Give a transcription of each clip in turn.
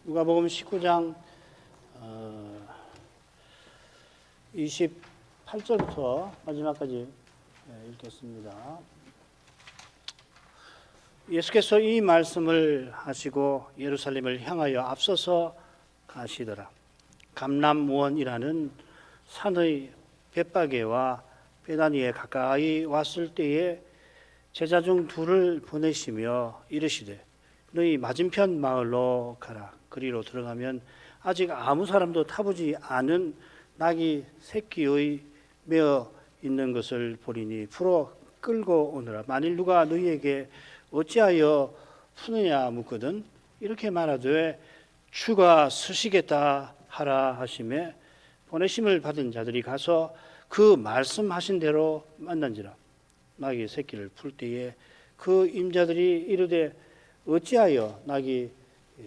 누가복음 19장 28절부터 마지막까지 읽겠습니다. 예수께서 이 말씀을 하시고 예루살렘을 향하여 앞서서 가시더라. 감람원이라는 산의 벳바게와 베다니에 가까이 왔을 때에 제자 중 둘을 보내시며 이르시되 너희 맞은편 마을로 가라. 그리로 들어가면 아직 아무 사람도 타보지 않은 낙이 새끼의 메어 있는 것을 보리니 풀어 끌고 오너라. 만일 누가 너희에게 어찌하여 푸느냐 묻거든 이렇게 말하되 주가 쓰시겠다 하라 하시매 보내심을 받은 자들이 가서 그 말씀하신 대로 만난지라. 낙이 새끼를 풀 때에 그 임자들이 이르되 어찌하여 낙이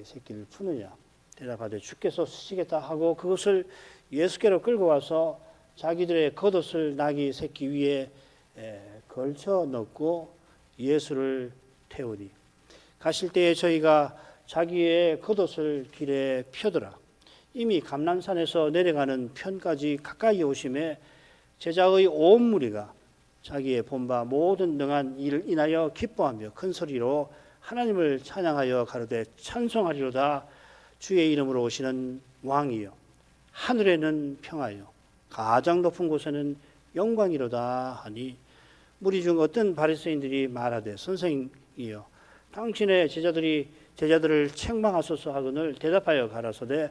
새끼를 푸느냐 대답하되 주께서 쓰시겠다 하고 그것을 예수께로 끌고 와서 자기들의 겉옷을 낙이 새끼 위에 걸쳐 넣고 예수를 태우니 가실 때에 저희가 자기의 겉옷을 길에 펴더라. 이미 감람산에서 내려가는 편까지 가까이 오심에 제자의 온 무리가 자기의 본바 모든 능한 일을 인하여 기뻐하며 큰 소리로 하나님을 찬양하여 가로되 찬송하리로다. 주의 이름으로 오시는 왕이여 하늘에는 평화여 가장 높은 곳에는 영광이로다 하니 무리 중 어떤 바리새인들이 말하되 선생이여 당신의 제자들을 책망하소서 하거늘 대답하여 가라사대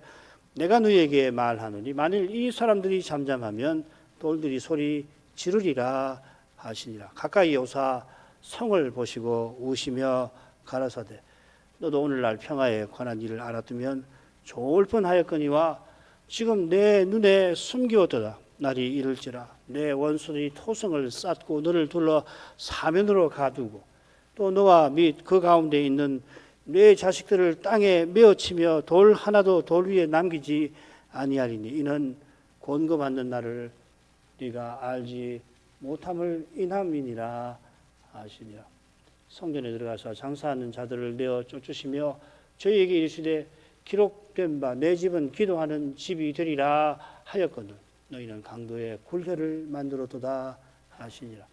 내가 너희에게 말하노니 만일 이 사람들이 잠잠하면 돌들이 소리 지르리라 하시니라. 가까이 오사 성을 보시고 우시며 가라사대 너도 오늘날 평화에 관한 일을 알았으면 좋을 뻔하였거니와 지금 내 눈에 숨기었도다. 날이 이를지라 내 원수들이 토성을 쌓고 너를 둘러 사면으로 가두고 또 너와 및 그 가운데 있는 내 자식들을 땅에 메어치며 돌 하나도 돌 위에 남기지 아니하리니 이는 권고받는 날을 네가 알지 못함을 인함이니라 하시니라. 성전에 들어가서 장사하는 자들을 내어 쫓으시며 저희에게 이르시되 기록된 바 내 집은 기도하는 집이 되리라 하였거늘 너희는 강도의 굴회를 만들었도다 하시니라.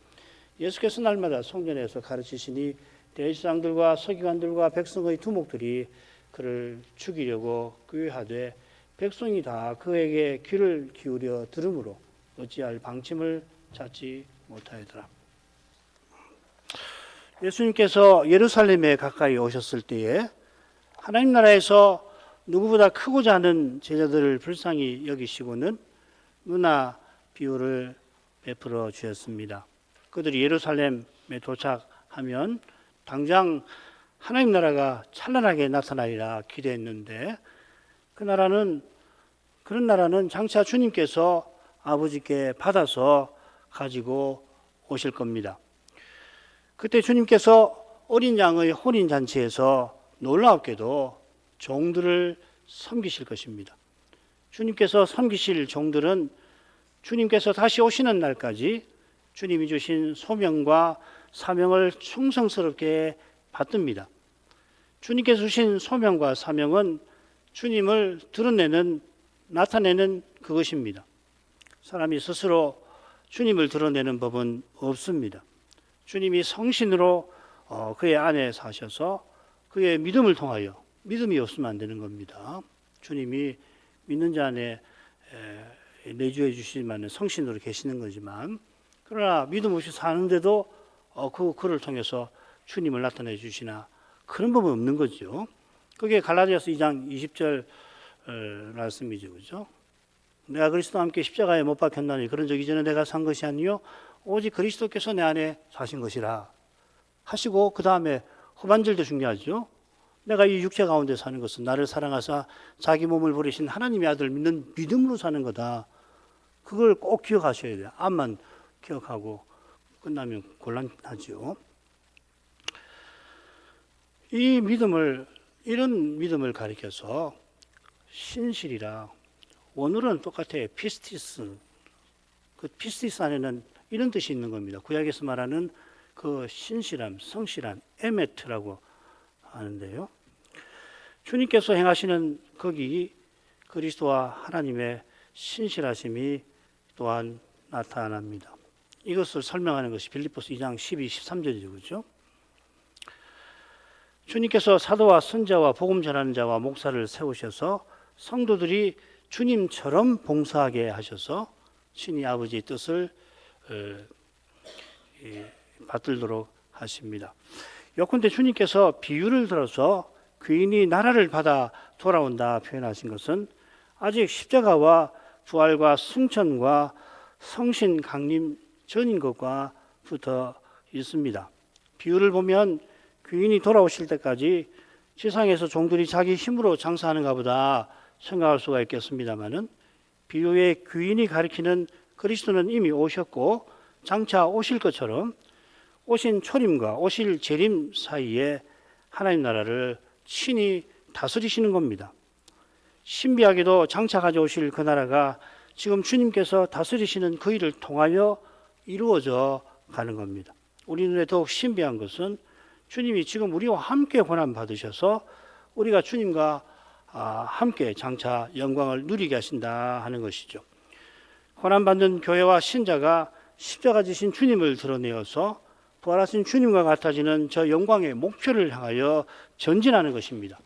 예수께서 날마다 성전에서 가르치시니 대제사장들과 서기관들과 백성의 두목들이 그를 죽이려고 꾀하되 백성이 다 그에게 귀를 기울여 들으므로 어찌할 방침을 찾지 못하였더라. 예수님께서 예루살렘에 가까이 오셨을 때에 하나님 나라에서 누구보다 크고자 하는 제자들을 불쌍히 여기시고는 문화 비유를 베풀어 주셨습니다. 그들이 예루살렘에 도착하면 당장 하나님 나라가 찬란하게 나타나리라 기대했는데 그런 나라는 장차 주님께서 아버지께 받아서 가지고 오실 겁니다. 그때 주님께서 어린 양의 혼인잔치에서 놀랍게도 종들을 섬기실 것입니다. 주님께서 섬기실 종들은 주님께서 다시 오시는 날까지 주님이 주신 소명과 사명을 충성스럽게 받듭니다. 주님께서 주신 소명과 사명은 주님을 나타내는 그것입니다. 사람이 스스로 주님을 드러내는 법은 없습니다. 주님이 성신으로 그의 안에 사셔서 그의 믿음을 통하여 믿음이 없으면 안 되는 겁니다. 주님이 믿는 자 안에 내주해 주시면 성신으로 계시는 거지만 그러나 믿음 없이 사는데도 그를 통해서 주님을 나타내 주시나 그런 법은 없는 거죠. 그게 갈라디아서 2장 20절 말씀이죠. 그죠? 내가 그리스도와 함께 십자가에 못 박혔나니 그런 적 이전에 내가 산 것이 아니요 오직 그리스도께서 내 안에 사신 것이라 하시고 그 다음에 후반절도 중요하죠. 내가 이 육체 가운데 사는 것은 나를 사랑하사 자기 몸을 버리신 하나님의 아들을 믿는 믿음으로 사는 거다. 그걸 꼭 기억하셔야 돼요. 앞만 기억하고 끝나면 곤란하죠. 이런 믿음을 가리켜서 신실이라 원어로는 똑같아요. 피스티스. 그 피스티스 안에는 이런 뜻이 있는 겁니다. 구약에서 말하는 그 신실함, 성실함, 에메트라고 하는데요. 주님께서 행하시는 거기 그리스도와 하나님의 신실하심이 또한 나타납니다. 이것을 설명하는 것이 빌립보서 2장 12, 13절이죠. 그렇죠? 주님께서 사도와 선지자와 복음 전하는 자와 목사를 세우셔서 성도들이 주님처럼 봉사하게 하셔서 신이 아버지의 뜻을 받들도록 하십니다. 요컨대 주님께서 비유를 들어서 귀인이 나라를 받아 돌아온다 표현하신 것은 아직 십자가와 부활과 승천과 성신 강림 전인 것과 붙어 있습니다. 비유를 보면 귀인이 돌아오실 때까지 지상에서 종들이 자기 힘으로 장사하는가 보다 생각할 수가 있겠습니다마는 비유의 귀인이 가리키는 그리스도는 이미 오셨고 장차 오실 것처럼 오신 초림과 오실 재림 사이에 하나님 나라를 친히 다스리시는 겁니다. 신비하게도 장차 가져오실 그 나라가 지금 주님께서 다스리시는 그 일을 통하여 이루어져 가는 겁니다. 우리 눈에 더욱 신비한 것은 주님이 지금 우리와 함께 고난 받으셔서 우리가 주님과 함께 장차 영광을 누리게 하신다 하는 것이죠. 고난 받는 교회와 신자가 십자가 지신 주님을 드러내어서 부활하신 주님과 같아지는 저 영광의 목표를 향하여 전진하는 것입니다.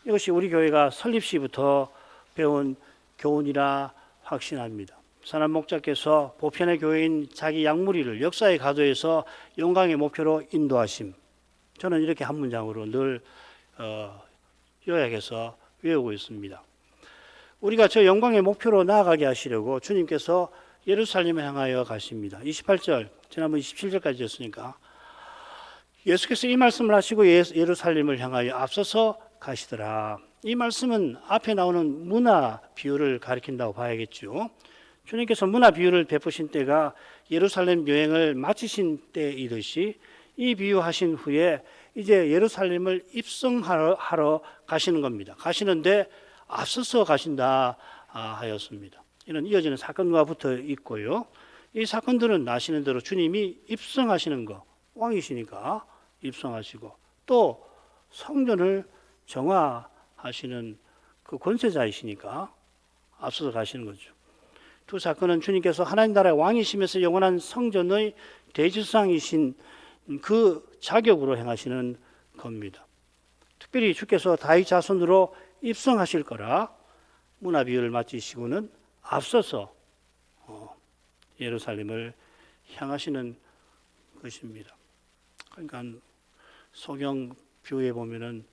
이것이 우리 교회가 설립 시부터 배운 교훈이라 확신합니다. 선한 목자께서 보편의 교회인 자기 양무리를 역사의 가도에서 영광의 목표로 인도하심. 저는 이렇게 한 문장으로 늘 요약해서 외우고 있습니다. 우리가 저 영광의 목표로 나아가게 하시려고 주님께서 예루살렘을 향하여 가십니다. 28절, 지난번 27절까지 였으니까 예수께서 이 말씀을 하시고 예루살렘을 향하여 앞서서 가시더라. 이 말씀은 앞에 나오는 문화 비유를 가리킨다고 봐야겠죠. 주님께서 문화 비유를 베푸신 때가 예루살렘 여행을 마치신 때이듯이 이 비유하신 후에 이제 예루살렘을 입성하러 가시는 겁니다. 가시는데 앞서서 가신다 하였습니다. 이런 이어지는 사건과 붙어 있고요. 이 사건들은 아시는 대로 주님이 입성하시는 거, 왕이시니까 입성하시고 또 성전을 정화하시는 그 권세자이시니까 앞서서 가시는 거죠. 두 사건은 주님께서 하나님 나라의 왕이시면서 영원한 성전의 대지상이신 그 자격으로 행하시는 겁니다. 특별히 주께서 다윗 자손으로 입성하실 거라 문화 비유를 마치시고는 앞서서 예루살렘을 향하시는 것입니다. 그러니까 소경 뷰에 보면은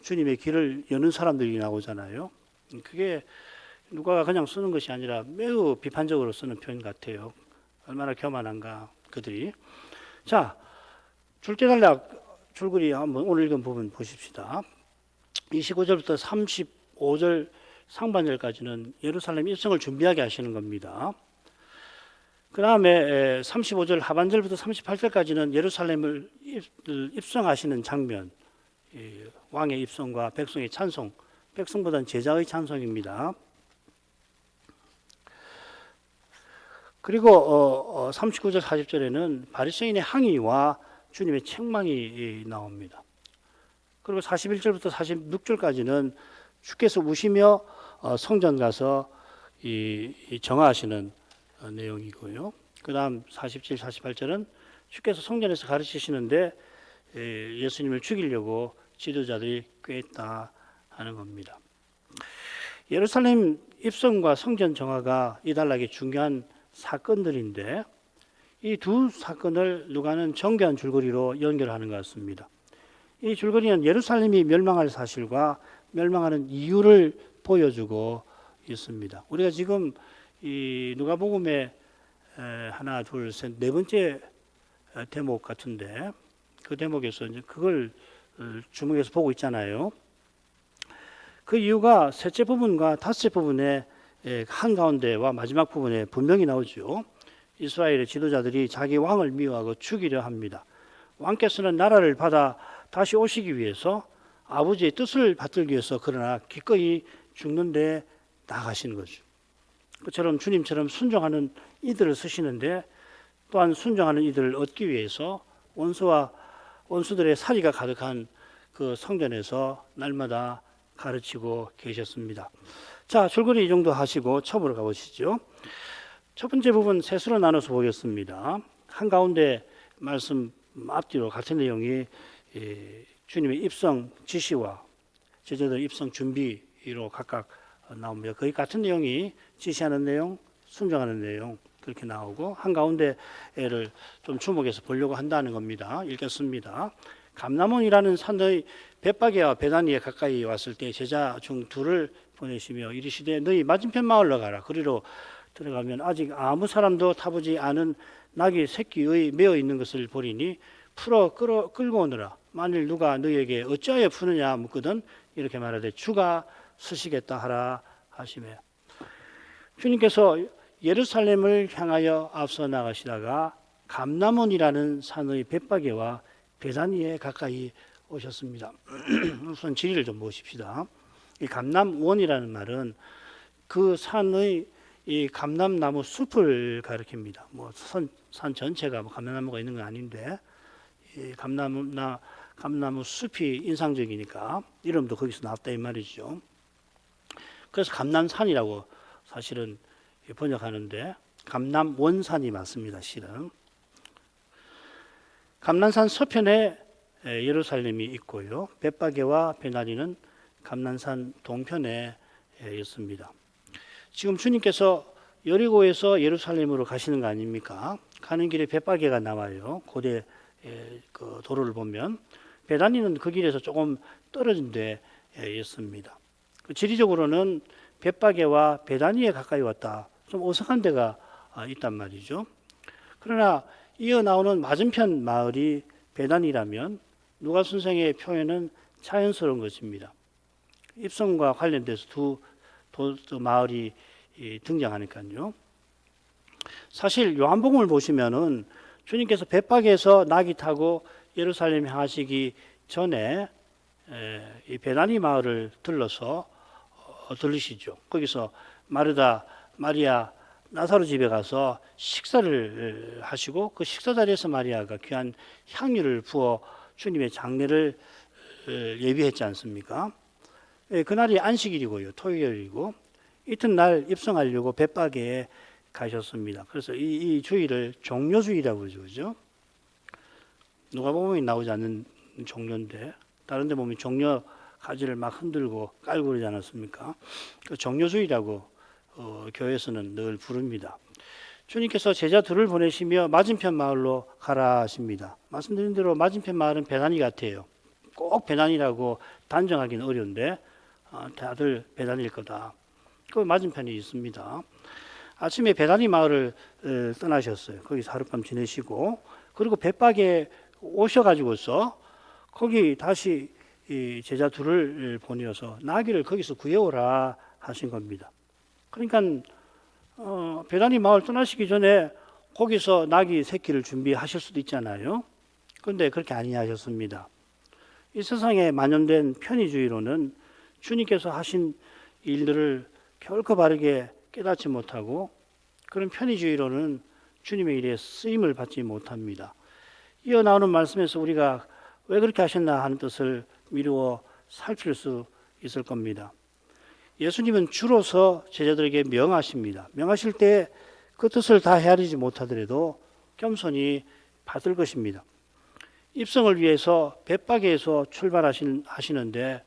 주님의 길을 여는 사람들이 나오잖아요. 그게 누가 그냥 쓰는 것이 아니라 매우 비판적으로 쓰는 표현 같아요. 얼마나 교만한가 그들이. 자, 줄기단락 줄거리 한번 오늘 읽은 부분 보십시다. 25절부터 35절 상반절까지는 예루살렘 입성을 준비하게 하시는 겁니다. 그 다음에 35절 하반절부터 38절까지는 예루살렘을 입성하시는 장면, 왕의 입성과 백성의 찬송, 백성보다는 제자의 찬송입니다. 그리고 39절 40절에는 바리새인의 항의와 주님의 책망이 나옵니다. 그리고 41절부터 46절까지는 주께서 우시며 성전 가서 정화하시는 내용이고요. 그 다음 47, 48절은 주께서 성전에서 가르치시는데 예수님을 죽이려고 지도자들이 꾀했다 하는 겁니다. 예루살렘 입성과 성전 정화가 이 단락의 중요한 사건들인데 이 두 사건을 누가는 정교한 줄거리로 연결하는 것 같습니다. 이 줄거리는 예루살렘이 멸망할 사실과 멸망하는 이유를 보여주고 있습니다. 우리가 지금 이 누가복음의 하나, 둘, 셋, 네 번째 대목 같은데 그 대목에서 이제 그걸 주목해서 보고 있잖아요. 그 이유가 셋째 부분과 다섯째 부분의 한가운데와 마지막 부분에 분명히 나오죠. 이스라엘의 지도자들이 자기 왕을 미워하고 죽이려 합니다. 왕께서는 나라를 받아 다시 오시기 위해서 아버지의 뜻을 받들기 위해서 그러나 기꺼이 죽는데 나가시는 거죠. 그처럼 주님처럼 순종하는 이들을 쓰시는데 또한 순종하는 이들을 얻기 위해서 원수들의 살이가 가득한 그 성전에서 날마다 가르치고 계셨습니다. 자, 줄거리 이 정도 하시고 처음으로 가보시죠. 첫 번째 부분 셋으로 나눠서 보겠습니다. 한가운데 말씀 앞뒤로 같은 내용이 주님의 입성 지시와 제자들 입성 준비로 각각 나옵니다. 거의 같은 내용이 지시하는 내용, 순종하는 내용 그렇게 나오고 한가운데를 좀 주목해서 보려고 한다는 겁니다. 읽겠습니다. 감람원이라는 산의 벳바게와 베다니에 가까이 왔을 때 제자 중 둘을 보내시며 이르시되 너희 맞은편 마을로 가라. 그리로 들어가면 아직 아무 사람도 타보지 않은 낙이 새끼의 메어 있는 것을 보리니 풀어 끌고 오너라. 만일 누가 너희에게 어찌하여 푸느냐 묻거든 이렇게 말하되 주가 쓰시겠다 하라 하시매. 주님께서 예루살렘을 향하여 앞서 나가시다가 감람원이라는 산의 벳바게와 베다니에 가까이 오셨습니다. 우선 지리를 좀 보십시다. 이 감람원이라는 말은 그 산의 이 감람나무 숲을 가리킵니다. 뭐 산 전체가 감람나무가 있는 건 아닌데 이 감람나무 숲이 인상적이니까 이름도 거기서 나왔다 이 말이죠. 그래서 감람산이라고 사실은 번역하는데 감람원산이 맞습니다. 실은 감람산 서편에 예루살렘이 있고요. 벳바게와 베다니는 감람산 동편에 있습니다. 지금 주님께서 여리고에서 예루살렘으로 가시는 거 아닙니까? 가는 길에 벳바게가 나와요. 고대 그 도로를 보면 베다니는 그 길에서 조금 떨어진 데 있습니다. 지리적으로는 벳바게와 베다니에 가까이 왔다. 좀 어색한 데가 있단 말이죠. 그러나 이어 나오는 맞은편 마을이 베다니라면 누가 선생의 표현은 자연스러운 것입니다. 입성과 관련돼서 두 마을이 등장하니까요. 사실 요한복음을 보시면은 주님께서 벳바게에서 낙이 타고 예루살렘 향하시기 전에 이 베다니 마을을 들러서 들리시죠. 거기서 마르다, 마리아, 나사로 집에 가서 식사를 하시고 그 식사 자리에서 마리아가 귀한 향유를 부어 주님의 장례를 예비했지 않습니까? 그날이 안식일이고요. 토요일이고 이튿날 입성하려고 벳바게에 가셨습니다. 그래서 이 주일을 종려주일이라고 그러죠. 누가복음에 나오지 않는 종려인데 다른 데 보면 종려 가지를 막 흔들고 깔고 그러지 않았습니까? 그 종려주일이라고 교회에서는 늘 부릅니다. 주님께서 제자 둘을 보내시며 맞은편 마을로 가라 하십니다. 말씀드린 대로 맞은편 마을은 베다니 같아요. 꼭 베다니라고 단정하기는 어려운데 다들 베다니일 거다. 그 맞은편이 있습니다. 아침에 베다니 마을을 떠나셨어요. 거기서 하룻밤 지내시고 그리고 벳바게 오셔가지고서 거기 다시 이 제자 둘을 보내어서 나귀를 거기서 구해오라 하신 겁니다. 그러니까 베다니 마을 떠나시기 전에 거기서 나귀 새끼를 준비하실 수도 있잖아요. 그런데 그렇게 아니하셨습니다. 이 세상에 만연된 편의주의로는 주님께서 하신 일들을 결코 바르게 깨닫지 못하고 그런 편의주의로는 주님의 일에 쓰임을 받지 못합니다. 이어 나오는 말씀에서 우리가 왜 그렇게 하셨나 하는 뜻을 미루어 살필 수 있을 겁니다. 예수님은 주로서 제자들에게 명하십니다. 명하실 때 그 뜻을 다 헤아리지 못하더라도 겸손히 받을 것입니다. 입성을 위해서 벳바게에서 출발하시는데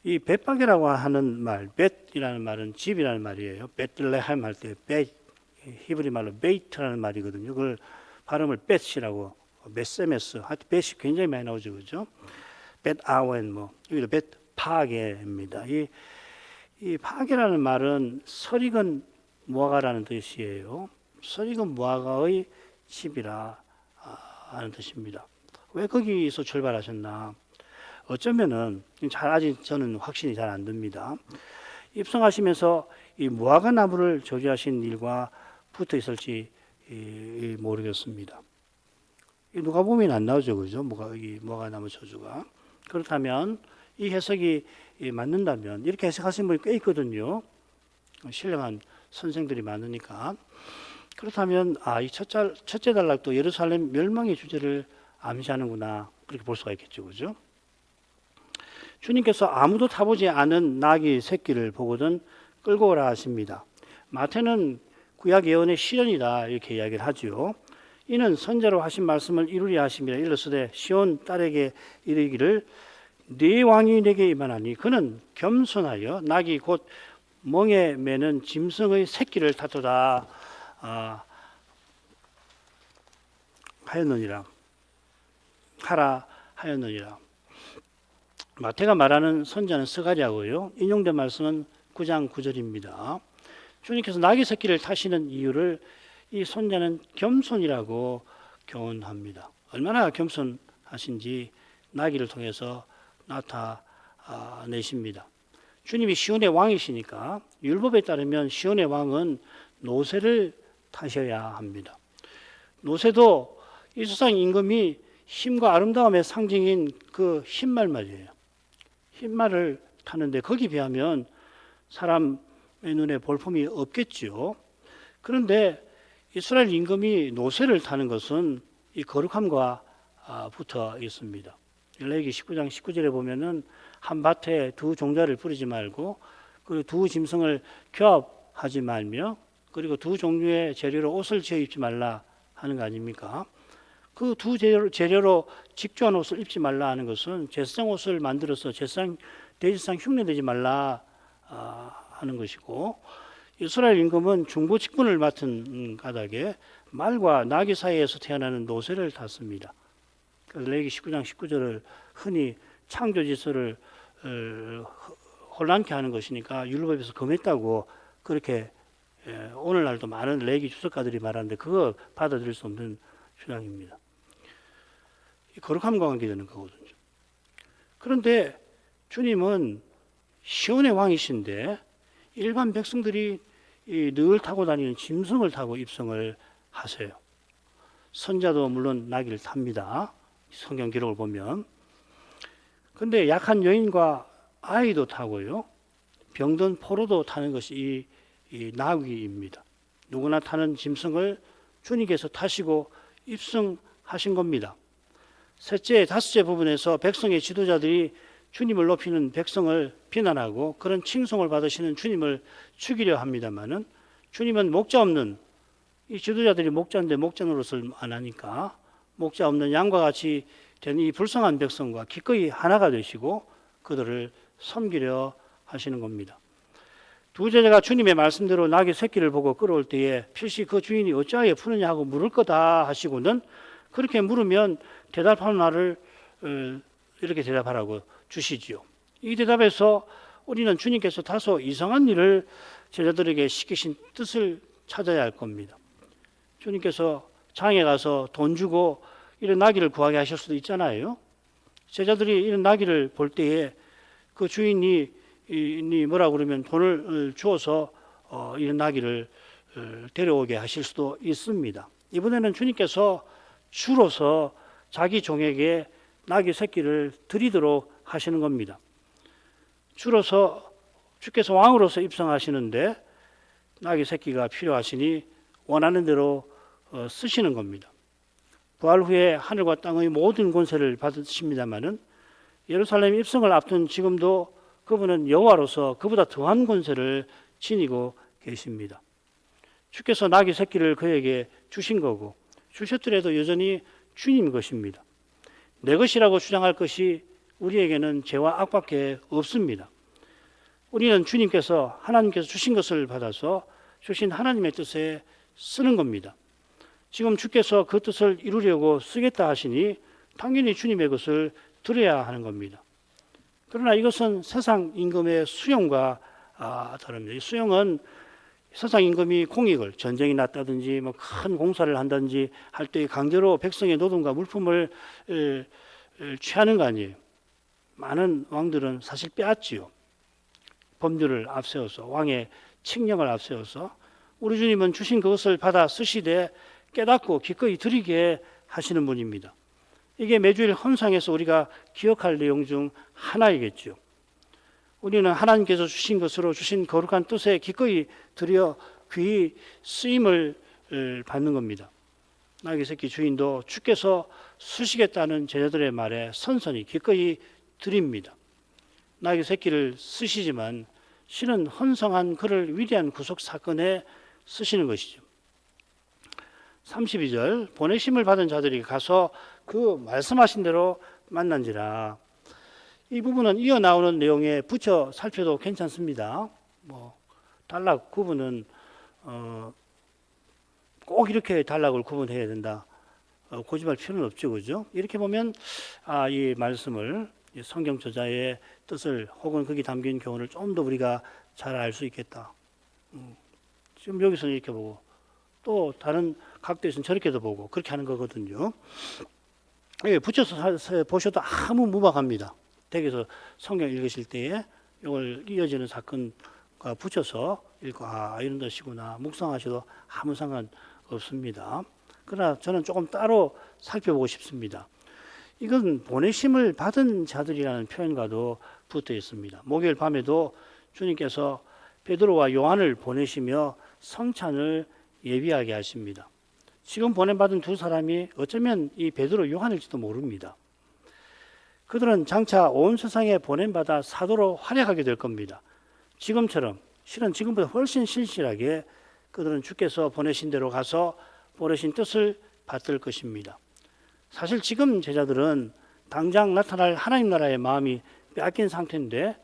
이 벳바게라고 하는 말, 벳이라는 말은 집이라는 말이에요. 베틀레헴 할 때 벳, 히브리 말로 베이트라는 말이거든요. 그걸 발음을 벳이라고, 메세메스, 하여튼 벳이 굉장히 많이 나오죠, 그죠? 벳아웬, 여기도 벳파게입니다. 이 파게라는 말은 설익은 무화과라는 뜻이에요. 설익은 무화과의 집이라 하는 뜻입니다. 왜 거기서 출발하셨나? 어쩌면은 아직 저는 확신이 잘 안 듭니다. 입성하시면서 이 무화과 나무를 저주하신 일과 붙어 있을지 모르겠습니다. 누가복음에는 안 나오죠, 그죠? 무화과 나무 저주가. 그렇다면 이 해석이 맞는다면 이렇게 해석하신 분이 꽤 있거든요. 신령한 선생들이 많으니까. 그렇다면 이 첫째 단락도 예루살렘 멸망의 주제를 암시하는구나 그렇게 볼 수가 있겠죠, 그죠? 주님께서 아무도 타보지 않은 나귀 새끼를 보거든 끌고 오라 하십니다. 마태는 구약 예언의 실현이다 이렇게 이야기를 하지요. 이는 선자로 하신 말씀을 이루려 하심이라. 일러스되 시온 딸에게 이르기를 네 왕이 내게 임하나니 그는 겸손하여 나귀 곧 멍에 매는 짐승의 새끼를 타도다 하였느니라. 하라 하였느니라. 마태가 말하는 선자는 스가랴고요. 인용된 말씀은 9장 9절입니다. 주님께서 나귀 새끼를 타시는 이유를 이 선자는 겸손이라고 교훈합니다. 얼마나 겸손하신지 나귀를 통해서 나타내십니다. 주님이 시온의 왕이시니까 율법에 따르면 시온의 왕은 노새를 타셔야 합니다. 노새도 이 세상 임금이 힘과 아름다움의 상징인 그 흰말 말이에요. 흰말을 타는데 거기 비하면 사람의 눈에 볼품이 없겠지요. 그런데 이스라엘 임금이 노새를 타는 것은 이 거룩함과 붙어 있습니다. 레위기 19장 19절에 보면은 한 밭에 두 종자를 뿌리지 말고 그 두 짐승을 교합하지 말며 그리고 두 종류의 재료로 옷을 지어 입지 말라 하는 거 아닙니까? 그 두 재료로 직조한 옷을 입지 말라 하는 것은 제사장 옷을 만들어서 대제사장 흉내내지 말라 하는 것이고, 이스라엘 임금은 중부 직분을 맡은 까닭에 말과 나귀 사이에서 태어나는 노새를 탔습니다. 그래서 레위기 19장 19절을 흔히 창조지서를 혼란케 하는 것이니까 율법에서 금했다고 그렇게 오늘날도 많은 레위기 주석가들이 말하는데 그거 받아들일 수 없는 주장입니다. 거룩함과 관계되는 거거든요. 그런데 주님은 시온의 왕이신데 일반 백성들이 늘 타고 다니는 짐승을 타고 입성을 하세요. 선자도 물론 나귀를 탑니다. 성경 기록을 보면. 그런데 약한 여인과 아이도 타고요. 병든 포로도 타는 것이 이 나귀입니다. 누구나 타는 짐승을 주님께서 타시고 입성하신 겁니다. 셋째, 다섯째 부분에서 백성의 지도자들이 주님을 높이는 백성을 비난하고 그런 칭송을 받으시는 주님을 죽이려 합니다만은 주님은 목자 없는 이 지도자들이 목자인데 목자 노릇을 안 하니까 목자 없는 양과 같이 된 이 불쌍한 백성과 기꺼이 하나가 되시고 그들을 섬기려 하시는 겁니다. 두 제자가 주님의 말씀대로 나귀 새끼를 보고 끌어올 때에 필시 그 주인이 어찌하여 푸느냐 하고 물을 거다 하시고는 그렇게 물으면 대답하는 말을 이렇게 대답하라고 주시지요. 이 대답에서 우리는 주님께서 다소 이상한 일을 제자들에게 시키신 뜻을 찾아야 할 겁니다. 주님께서 장에 가서 돈 주고 이런 나귀를 구하게 하실 수도 있잖아요. 제자들이 이런 나귀를 볼 때에 그 주인이 뭐라 그러면 돈을 주어서 이런 나귀를 데려오게 하실 수도 있습니다. 이번에는 주님께서 주로서 자기 종에게 나귀 새끼를 드리도록 하시는 겁니다. 주로서 주께서 왕으로서 입성하시는데 나귀 새끼가 필요하시니 원하는 대로 쓰시는 겁니다. 부활 후에 하늘과 땅의 모든 권세를 받으십니다마는 예루살렘 입성을 앞둔 지금도 그분은 여호와로서 그보다 더한 권세를 지니고 계십니다. 주께서 나귀 새끼를 그에게 주신 거고 주셨더라도 여전히 주님 것입니다. 내 것이라고 주장할 것이 우리에게는 죄와 악밖에 없습니다. 우리는 주님께서 하나님께서 주신 것을 받아서 주신 하나님의 뜻에 쓰는 겁니다. 지금 주께서 그 뜻을 이루려고 쓰겠다 하시니 당연히 주님의 것을 드려야 하는 겁니다. 그러나 이것은 세상 임금의 수용과 다릅니다. 이 수용은 세상 임금이 공익을 전쟁이 났다든지 뭐 큰 공사를 한다든지 할 때 강제로 백성의 노동과 물품을 취하는 거 아니에요. 많은 왕들은 사실 빼앗지요. 법률을 앞세워서 왕의 칙령을 앞세워서 우리 주님은 주신 그것을 받아 쓰시되 깨닫고 기꺼이 드리게 하시는 분입니다. 이게 매주일 헌상에서 우리가 기억할 내용 중 하나이겠죠. 우리는 하나님께서 주신 것으로 주신 거룩한 뜻에 기꺼이 드려 귀히 쓰임을 받는 겁니다. 나귀 새끼 주인도 주께서 쓰시겠다는 제자들의 말에 선선히 기꺼이 드립니다. 나귀 새끼를 쓰시지만 실은 헌성한 그를 위대한 구속 사건에 쓰시는 것이죠. 32절 보내심을 받은 자들이 가서 그 말씀하신 대로 만난지라. 이 부분은 이어 나오는 내용에 붙여 살펴도 괜찮습니다. 뭐 단락 구분은 꼭 이렇게 단락을 구분해야 된다. 고집할 필요는 없죠, 그죠? 이렇게 보면 이 말씀을 성경 저자의 뜻을 혹은 거기 담긴 교훈을 좀 더 우리가 잘 알 수 있겠다. 지금 여기서는 이렇게 보고 또 다른 각도에서는 저렇게도 보고 그렇게 하는 거거든요. 붙여서 보셔도 아무 무방합니다. 댁에서 성경 읽으실 때에 이걸 이어지는 사건과 붙여서 읽고 이런 뜻이구나 묵상하셔도 아무 상관 없습니다. 그러나 저는 조금 따로 살펴보고 싶습니다. 이건 보내심을 받은 자들이라는 표현과도 붙어 있습니다. 목요일 밤에도 주님께서 베드로와 요한을 보내시며 성찬을 예비하게 하십니다. 지금 보내받은 두 사람이 어쩌면 이 베드로 요한일지도 모릅니다. 그들은 장차 온 세상에 보냄받아 사도로 활약하게 될 겁니다. 지금처럼 실은 지금보다 훨씬 신실하게 그들은 주께서 보내신 대로 가서 보내신 뜻을 받들 것입니다. 사실 지금 제자들은 당장 나타날 하나님 나라의 마음이 빼앗긴 상태인데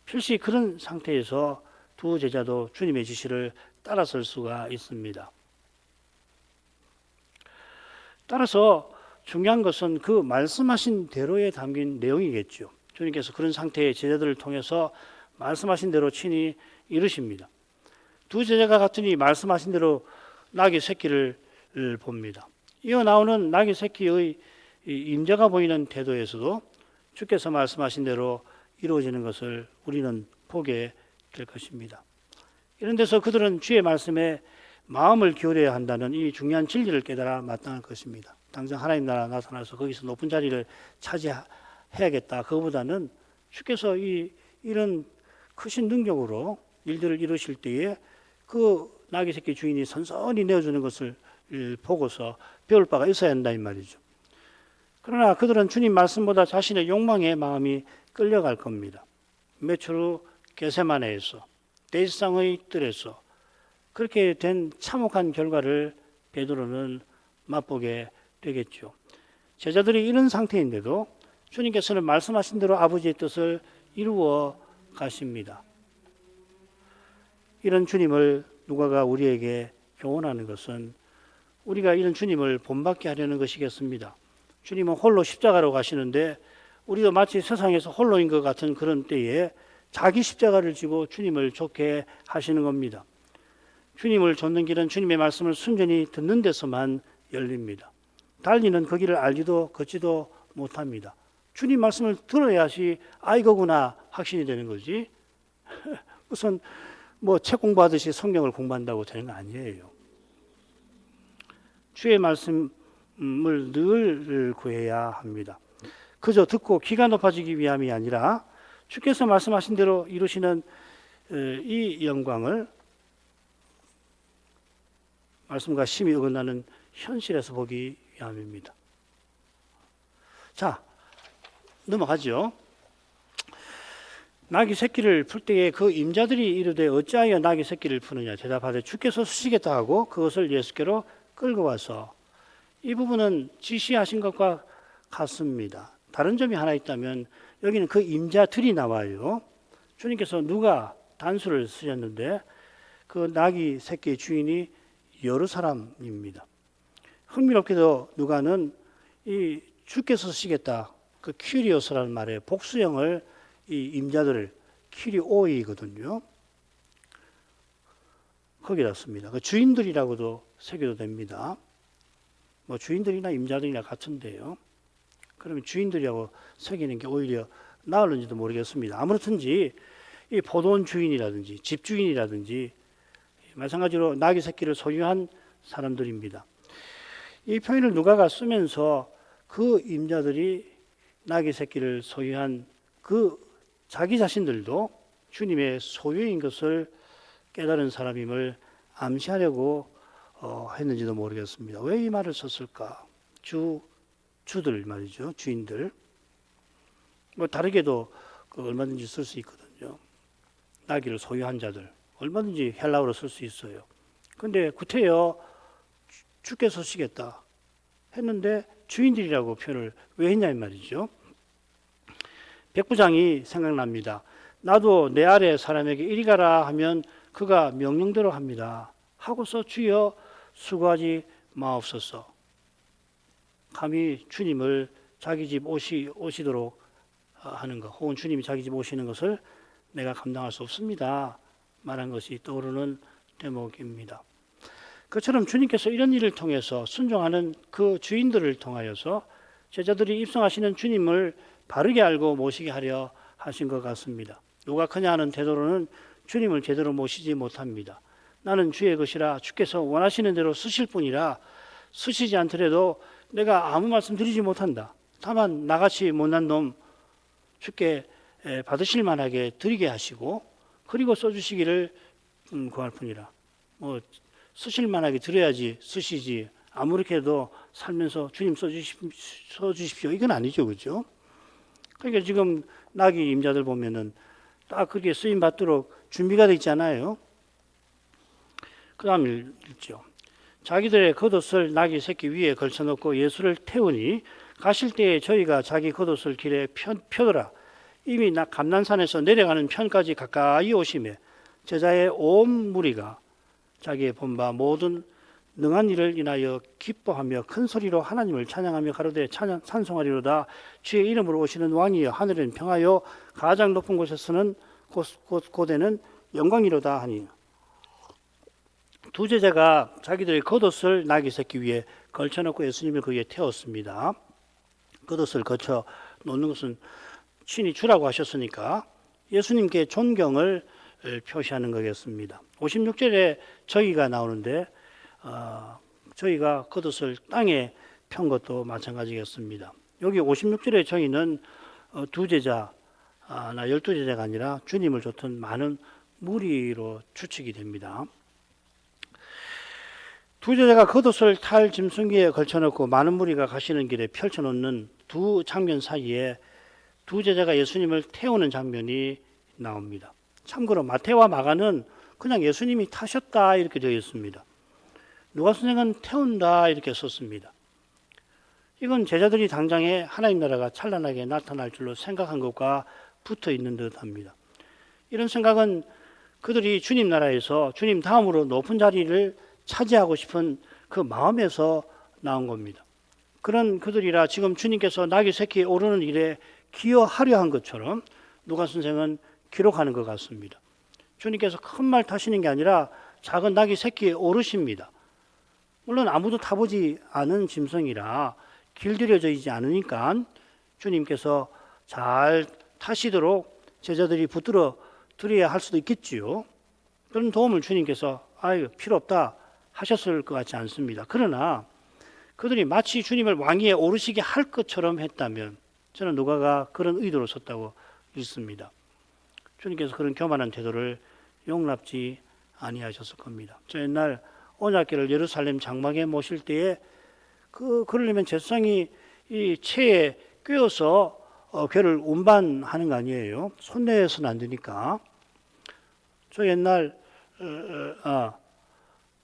필시 그런 상태에서 두 제자도 주님의 지시를 따라설 수가 있습니다. 따라서 중요한 것은 그 말씀하신 대로에 담긴 내용이겠죠. 주님께서 그런 상태의 제자들을 통해서 말씀하신 대로 친히 이루십니다. 두 제자가 같으니 말씀하신 대로 나귀 새끼를 봅니다. 이어 나오는 나귀 새끼의 임재가 보이는 태도에서도 주께서 말씀하신 대로 이루어지는 것을 우리는 보게 될 것입니다. 이런 데서 그들은 주의 말씀에 마음을 기울여야 한다는 이 중요한 진리를 깨달아 마땅할 것입니다. 당장 하나님 나라 나타나서 거기서 높은 자리를 차지해야겠다. 그거보다는 주께서 이런 크신 능력으로 일들을 이루실 때에 그 나귀 새끼 주인이 선선히 내어주는 것을 보고서 배울 바가 있어야 한다 이 말이죠. 그러나 그들은 주님 말씀보다 자신의 욕망의 마음이 끌려갈 겁니다. 며칠 후 겟세마네에서 대지상의 뜰에서 그렇게 된 참혹한 결과를 베드로는 맛보게 되겠죠. 제자들이 이런 상태인데도 주님께서는 말씀하신 대로 아버지의 뜻을 이루어 가십니다. 이런 주님을 누가가 우리에게 교훈하는 것은 우리가 이런 주님을 본받게 하려는 것이겠습니다. 주님은 홀로 십자가로 가시는데 우리도 마치 세상에서 홀로인 것 같은 그런 때에 자기 십자가를 지고 주님을 좇게 하시는 겁니다. 주님을 좇는 길은 주님의 말씀을 순전히 듣는 데서만 열립니다. 달리는 그 길을 알지도 걷지도 못합니다. 주님 말씀을 들어야지 이거구나 확신이 되는 거지. 무슨 책 공부하듯이 성경을 공부한다고 되는 거 아니에요. 주의 말씀을 늘 구해야 합니다. 그저 듣고 귀가 높아지기 위함이 아니라 주께서 말씀하신 대로 이루시는 이 영광을 말씀과 심히 어긋나는 현실에서 보기 위함입니다. 자, 넘어가죠. 나귀 새끼를 풀 때에 그 임자들이 이르되 어찌하여 나귀 새끼를 푸느냐 대답하되 주께서 쓰시겠다 하고 그것을 예수께로 끌고 와서 이 부분은 지시하신 것과 같습니다. 다른 점이 하나 있다면 여기는 그 임자들이 나와요. 주님께서 누가 단수를 쓰셨는데 그 나귀 새끼의 주인이 여러 사람입니다. 흥미롭게도 누가는 이 주께서 쓰시겠다 그 큐리오스라는 말에 복수형을 이 임자들을 큐리오이거든요. 거기다 씁니다. 그 주인들이라고도 새겨도 됩니다. 주인들이나 임자들이나 같은데요. 그러면 주인들이라고 새기는 게 오히려 나을는지도 모르겠습니다. 아무렇든지 이 포도원 주인이라든지 집주인이라든지 마찬가지로 나귀 새끼를 소유한 사람들입니다. 이 표현을 누가가 쓰면서 그 임자들이 나귀 새끼를 소유한 그 자기 자신들도 주님의 소유인 것을 깨달은 사람임을 암시하려고 했는지도 모르겠습니다. 왜 이 말을 썼을까? 주들 말이죠. 주인들. 다르게도 얼마든지 쓸 수 있거든요. 나귀를 소유한 자들 얼마든지 헬라어로 쓸 수 있어요. 근데 구태여 주께서 쓰겠다 했는데 주인들이라고 표현을 왜 했냐 이 말이죠. 백부장이 생각납니다. 나도 내 아래 사람에게 이리 가라 하면 그가 명령대로 합니다. 하고서 주여 수고하지 마옵소서. 감히 주님을 자기 집 오시도록 하는 것, 혹은 주님이 자기 집 오시는 것을 내가 감당할 수 없습니다. 말한 것이 떠오르는 대목입니다. 그처럼 주님께서 이런 일을 통해서 순종하는 그 주인들을 통하여서 제자들이 입성하시는 주님을 바르게 알고 모시게 하려 하신 것 같습니다. 누가 크냐 하는 태도로는 주님을 제대로 모시지 못합니다. 나는 주의 것이라 주께서 원하시는 대로 쓰실 뿐이라 쓰시지 않더라도 내가 아무 말씀 드리지 못한다. 다만 나같이 못난 놈 주께 받으실 만하게 드리게 하시고 그리고 써주시기를 구할 뿐이라. 쓰실 만하게 드려야지 쓰시지. 아무렇게 해도 살면서 주님 써주십시오. 이건 아니죠. 그죠? 그러니까 지금 나귀 임자들 보면은 딱 그렇게 쓰임 받도록 준비가 되어 있잖아요. 그 다음에 읽죠. 자기들의 겉옷을 나귀 새끼 위에 걸쳐놓고 예수를 태우니 가실 때에 저희가 자기 겉옷을 길에 펴더라. 이미 감난산에서 내려가는 편까지 가까이 오심에 제자의 온 무리가 자기의 본바 모든 능한 일을 인하여 기뻐하며 큰 소리로 하나님을 찬양하며 가로되 찬송하리로다. 주의 이름으로 오시는 왕이여 하늘은 평하여 가장 높은 곳에서는 고대는 영광이로다 하니. 두 제자가 자기들의 겉옷을 나귀 새끼 위에 걸쳐놓고 예수님을 거기에 태웠습니다. 겉옷을 걸쳐 놓는 것은 친히 주라고 하셨으니까 예수님께 존경을 표시하는 거겠습니다. 56절에 저희가 나오는데 저희가 겉옷을 땅에 편 것도 마찬가지겠습니다. 여기 56절에 저희는 두 제자나 12제자가 아니라 주님을 쫓던 많은 무리로 추측이 됩니다. 두 제자가 겉옷을 탈 짐승기에 걸쳐놓고 많은 무리가 가시는 길에 펼쳐놓는 두 장면 사이에 두 제자가 예수님을 태우는 장면이 나옵니다. 참고로 마태와 마가는 그냥 예수님이 타셨다 이렇게 되어 있습니다. 누가 선생은 태운다 이렇게 썼습니다. 이건 제자들이 당장에 하나님 나라가 찬란하게 나타날 줄로 생각한 것과 붙어 있는 듯합니다. 이런 생각은 그들이 주님 나라에서 주님 다음으로 높은 자리를 차지하고 싶은 그 마음에서 나온 겁니다. 그런 그들이라 지금 주님께서 나귀 새끼에 오르는 일에 기여하려 한 것처럼 누가 선생은 기록하는 것 같습니다. 주님께서 큰 말 타시는 게 아니라 작은 나귀 새끼에 오르십니다. 물론 아무도 타보지 않은 짐승이라 길들여져 있지 않으니까 주님께서 잘 타시도록 제자들이 붙들어 드려야 할 수도 있겠지요. 그런 도움을 주님께서 필요 없다 하셨을 것 같지 않습니다. 그러나 그들이 마치 주님을 왕위에 오르시게 할 것처럼 했다면 저는 누가가 그런 의도로 썼다고 읽습니다. 주님께서 그런 교만한 태도를 용납지 아니하셨을 겁니다. 저 옛날 언약궤를 예루살렘 장막에 모실 때에 그러려면 제사장이 이 채에 꿰어서 궤를 운반하는 거 아니에요. 손내서는 안 되니까. 저 옛날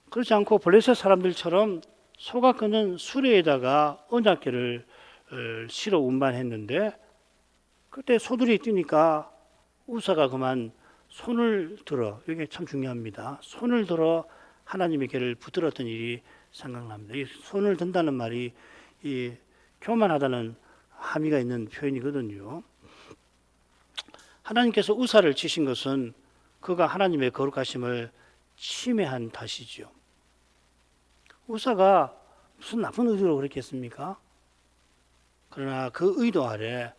그렇지 않고 블레셋 사람들처럼 소가 끄는 수레에다가 언약궤를 실어 운반했는데 그때 소들이 뛰니까 우사가 그만 손을 들어, 이게 참 중요합니다. 손을 들어 하나님의 궤를 붙들었던 일이 생각납니다. 이 손을 든다는 말이 이 교만하다는 함의가 있는 표현이거든요. 하나님께서 우사를 치신 것은 그가 하나님의 거룩하심을 침해한 탓이죠. 우사가 무슨 나쁜 의도로 그렇게 했습니까? 그러나 그 의도 아래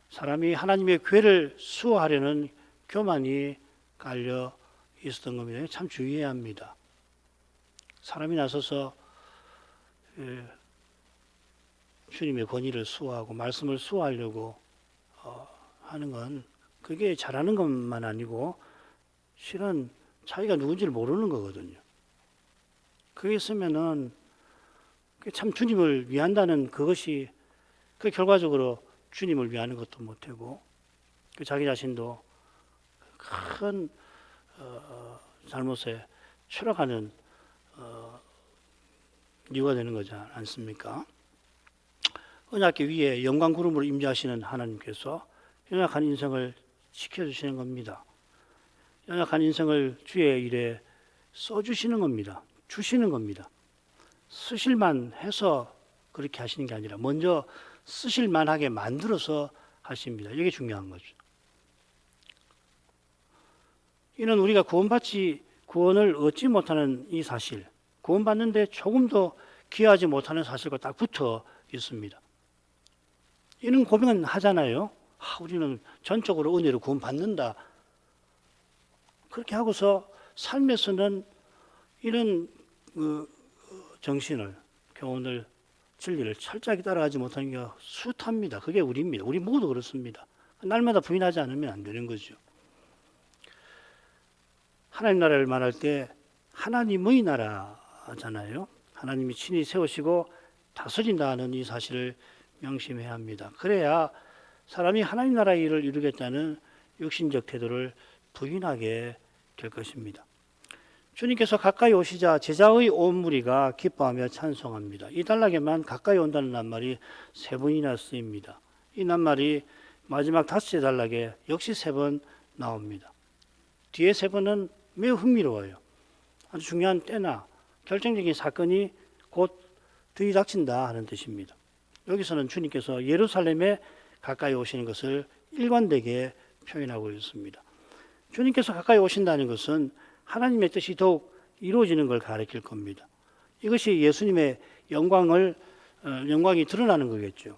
사람이 하나님의 궤를 수호하려는 교만이 깔려 있었던 겁니다. 참 주의해야 합니다. 사람이 나서서 주님의 권위를 수호하고 말씀을 수호하려고 하는 건 그게 잘하는 것만 아니고 실은 자기가 누군지를 모르는 거거든요. 그게 있으면은 참 주님을 위한다는 그것이 그 결과적으로 주님을 위하는 것도 못하고 자기 자신도 큰 잘못에 추락하는 이유가 되는 거지 않습니까? 언약궤 위에 영광 구름으로 임재하시는 하나님께서 연약한 인생을 지켜주시는 겁니다. 연약한 인생을 주의 일에 써주시는 겁니다. 주시는 겁니다. 쓰실만 해서 그렇게 하시는 게 아니라 먼저 쓰실만하게 만들어서 하십니다. 이게 중요한 거죠. 이는 우리가 구원을 얻지 못하는 이 사실, 구원받는데 조금도 기여하지 못하는 사실과 딱 붙어 있습니다. 이는 고백은 하잖아요. 우리는 전적으로 은혜로 구원받는다. 그렇게 하고서 삶에서는 이런 정신을, 교훈을, 진리를 철저하게 따라가지 못하는 게 숱합니다. 그게 우리입니다. 우리 모두 그렇습니다. 날마다 부인하지 않으면 안 되는 거죠. 하나님 나라를 말할 때 하나님의 나라잖아요. 하나님이 친히 세우시고 다스린다는 이 사실을 명심해야 합니다. 그래야 사람이 하나님 나라의 일을 이루겠다는 육신적 태도를 부인하게 될 것입니다. 주님께서 가까이 오시자 제자의 온 무리가 기뻐하며 찬송합니다. 이 단락에만 가까이 온다는 낱말이 3번이나 쓰입니다. 이 낱말이 마지막 5째 단락에 역시 3번 나옵니다. 뒤에 3번은 매우 흥미로워요. 아주 중요한 때나 결정적인 사건이 곧 들이닥친다 하는 뜻입니다. 여기서는 주님께서 예루살렘에 가까이 오시는 것을 일관되게 표현하고 있습니다. 주님께서 가까이 오신다는 것은 하나님의 뜻이 더욱 이루어지는 걸 가리킬 겁니다. 이것이 예수님의 영광이 드러나는 거겠죠.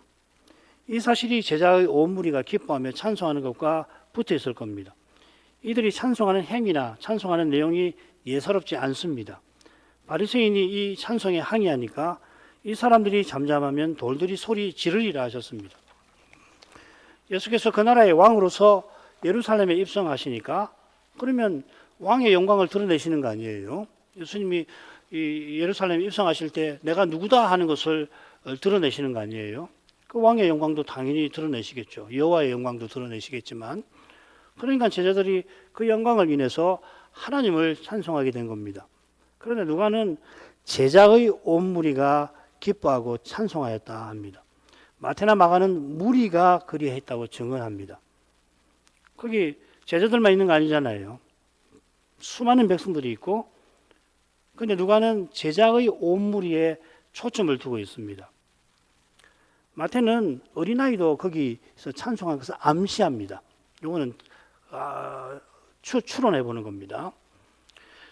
이 사실이 제자의 온 무리가 기뻐하며 찬송하는 것과 붙어 있을 겁니다. 이들이 찬송하는 행위나 찬송하는 내용이 예사롭지 않습니다. 바리새인이 이 찬송에 항의하니까 이 사람들이 잠잠하면 돌들이 소리 지르리라 하셨습니다. 예수께서 그 나라의 왕으로서 예루살렘에 입성하시니까 그러면 왕의 영광을 드러내시는 거 아니에요? 예수님이 이 예루살렘에 입성하실 때 내가 누구다 하는 것을 드러내시는 거 아니에요? 그 왕의 영광도 당연히 드러내시겠죠. 여호와의 영광도 드러내시겠지만 그러니까 제자들이 그 영광을 인해서 하나님을 찬송하게 된 겁니다. 그런데 누가는 제자의 온 무리가 기뻐하고 찬송하였다 합니다. 마태나 마가는 무리가 그리했다고 증언합니다. 거기 제자들만 있는 거 아니잖아요. 수많은 백성들이 있고, 근데 누가는 제자의 온 무리에 초점을 두고 있습니다. 마태는 어린아이도 거기서 찬송한 것을 암시합니다. 이거는 추론해 보는 겁니다.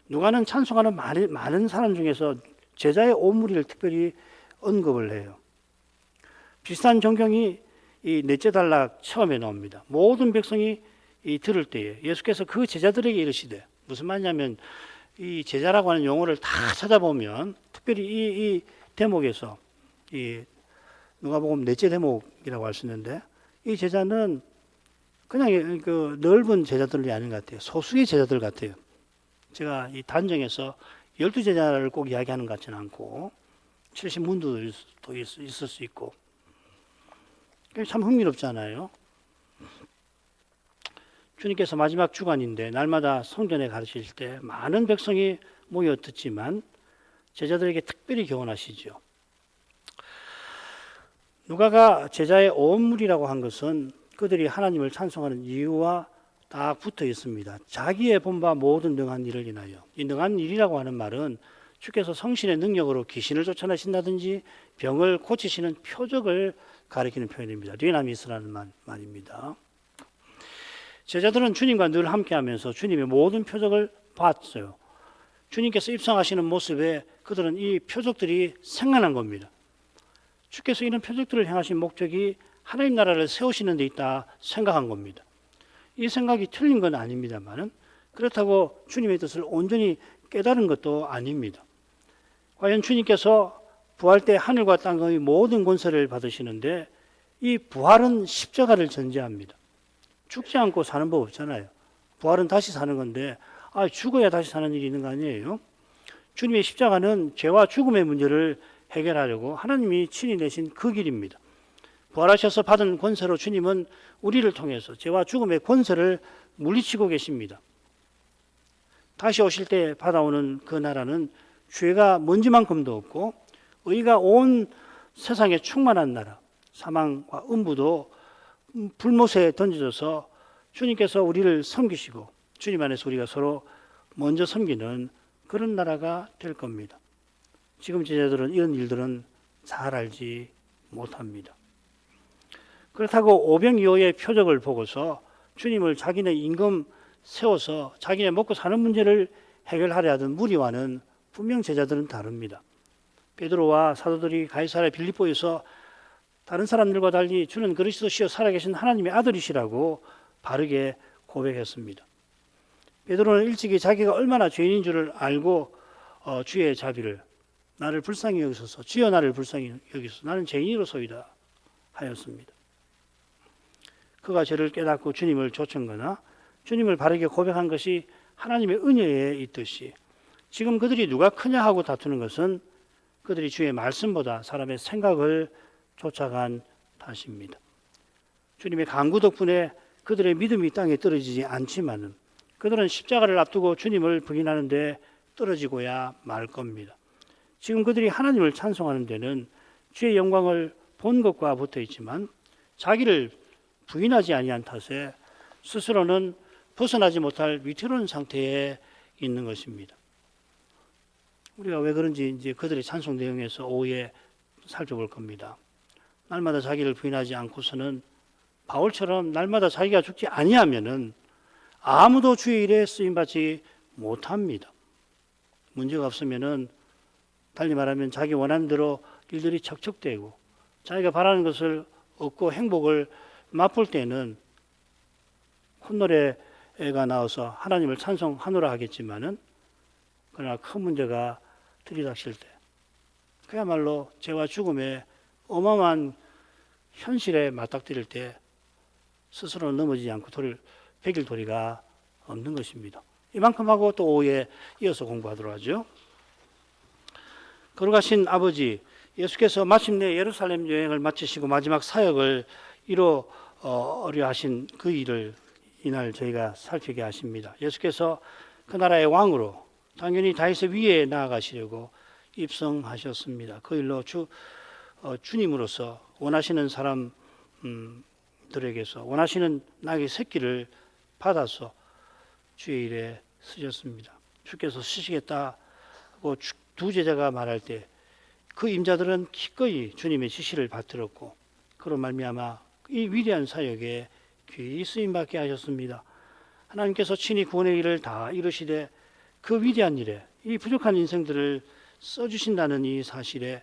누가는 찬송하는 많은 사람 중에서 제자의 온 무리를 특별히 언급을 해요. 비슷한 전경이 이 넷째 단락 처음에 나옵니다. 모든 백성이 들을 때에 예수께서 그 제자들에게 이르시되, 무슨 말이냐면 이 제자라고 하는 용어를 다 찾아보면 특별히 이 대목에서 이 누가복음 넷째 대목이라고 할 수 있는데, 이 제자는 그냥 그 넓은 제자들이 아닌 것 같아요. 소수의 제자들 같아요. 제가 이 단정해서 12제자를 꼭 이야기하는 것 같지는 않고 70문도도 있을 수 있고, 참 흥미롭잖아요. 주님께서 마지막 주간인데 날마다 성전에 가르칠 때 많은 백성이 모여 듣지만 제자들에게 특별히 교훈하시죠. 누가가 제자의 온 무리라고 한 것은 그들이 하나님을 찬송하는 이유와 딱 붙어 있습니다. 자기의 본바 모든 능한 일을 인하여. 이 능한 일이라고 하는 말은 주께서 성신의 능력으로 귀신을 쫓아내신다든지 병을 고치시는 표적을 가리키는 표현입니다. dynamis라는 말입니다. 제자들은 주님과 늘 함께하면서 주님의 모든 표적을 봤어요. 주님께서 입성하시는 모습에 그들은 이 표적들이 생각난 겁니다. 주께서 이런 표적들을 행하신 목적이 하나님 나라를 세우시는 데 있다 생각한 겁니다. 이 생각이 틀린 건 아닙니다만 그렇다고 주님의 뜻을 온전히 깨달은 것도 아닙니다. 과연 주님께서 부활 때 하늘과 땅의 모든 권세를 받으시는데 이 부활은 십자가를 전제합니다. 죽지 않고 사는 법 없잖아요. 부활은 다시 사는 건데 죽어야 다시 사는 일이 있는 거 아니에요? 주님의 십자가는 죄와 죽음의 문제를 해결하려고 하나님이 친히 내신 그 길입니다. 부활하셔서 받은 권세로 주님은 우리를 통해서 죄와 죽음의 권세를 물리치고 계십니다. 다시 오실 때 받아오는 그 나라는 죄가 먼지만큼도 없고 의가 온 세상에 충만한 나라, 사망과 음부도 불못에 던져져서 주님께서 우리를 섬기시고 주님 안에서 우리가 서로 먼저 섬기는 그런 나라가 될 겁니다. 지금 제자들은 이런 일들은 잘 알지 못합니다. 그렇다고 오병이어의 표적을 보고서 주님을 자기네 임금 세워서 자기네 먹고 사는 문제를 해결하려 하던 무리와는 분명 제자들은 다릅니다. 베드로와 사도들이 가이사랴 빌립보에서 다른 사람들과 달리 주는 그리스도시요 살아계신 하나님의 아들이시라고 바르게 고백했습니다. 베드로는 일찍이 자기가 얼마나 죄인인 줄을 알고 주의 자비를 나를 불쌍히 여기소서 주여 나를 불쌍히 여기소서 나는 죄인으로소이다 하였습니다. 그가 죄를 깨닫고 주님을 좇은거나 주님을 바르게 고백한 것이 하나님의 은혜에 있듯이 지금 그들이 누가 크냐 하고 다투는 것은 그들이 주의 말씀보다 사람의 생각을 쫓아간 탓입니다. 주님의 강구 덕분에 그들의 믿음이 땅에 떨어지지 않지만은 그들은 십자가를 앞두고 주님을 부인하는데 떨어지고야 말 겁니다. 지금 그들이 하나님을 찬송하는 데는 주의 영광을 본 것과 붙어 있지만 자기를 부인하지 아니한 탓에 스스로는 벗어나지 못할 위태로운 상태에 있는 것입니다. 우리가 왜 그런지 이제 그들의 찬송 내용에서 오후에 살펴볼 겁니다. 날마다 자기를 부인하지 않고서는 바울처럼 날마다 자기가 죽지 아니하면은 아무도 주의 일에 쓰임 받지 못합니다. 문제가 없으면은 달리 말하면 자기 원하는 대로 일들이 척척되고 자기가 바라는 것을 얻고 행복을 맛볼 때는 콧노래가 나와서 하나님을 찬송하노라 하겠지만은 그러나 큰 문제가 들이닥칠 때 그야말로 죄와 죽음의 어마어마한 현실에 맞닥뜨릴 때 스스로 넘어지지 않고 백일 도리가 없는 것입니다. 이만큼 하고 또 오후에 이어서 공부하도록 하죠. 거룩하신 아버지, 예수께서 마침내 예루살렘 여행을 마치시고 마지막 사역을 이루려 하신 그 일을 이날 저희가 살피게 하십니다. 예수께서 그 나라의 왕으로 당연히 다윗의 위에 나아가시려고 입성하셨습니다. 그 일로 주님으로서 원하시는 사람들에게서 원하시는 나의 새끼를 받아서 주의 일에 쓰셨습니다. 주께서 쓰시겠다고 두 제자가 말할 때 그 임자들은 기꺼이 주님의 지시를 받들었고 그로 말미암아 이 위대한 사역에 귀히 쓰임받게 하셨습니다. 하나님께서 친히 구원의 일을 다 이루시되 그 위대한 일에 이 부족한 인생들을 써주신다는 이 사실에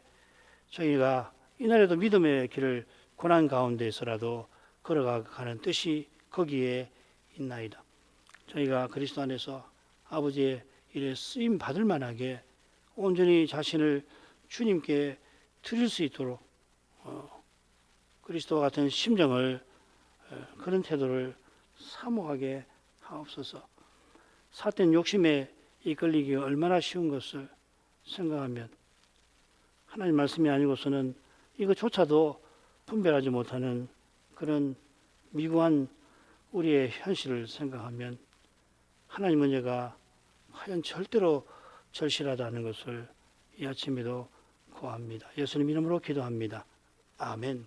저희가 이날에도 믿음의 길을 고난 가운데서라도 걸어가는 뜻이 거기에 있나이다. 저희가 그리스도 안에서 아버지의 일에 쓰임 받을 만하게 온전히 자신을 주님께 드릴 수 있도록 그리스도와 같은 심정을 그런 태도를 사모하게 하옵소서. 삿된 욕심에 이끌리기 얼마나 쉬운 것을 생각하면 하나님 말씀이 아니고서는 이것조차도 분별하지 못하는 그런 미구한 우리의 현실을 생각하면 하나님 은혜가 과연 절대로 절실하다는 것을 이 아침에도 고합니다. 예수님 이름으로 기도합니다. 아멘.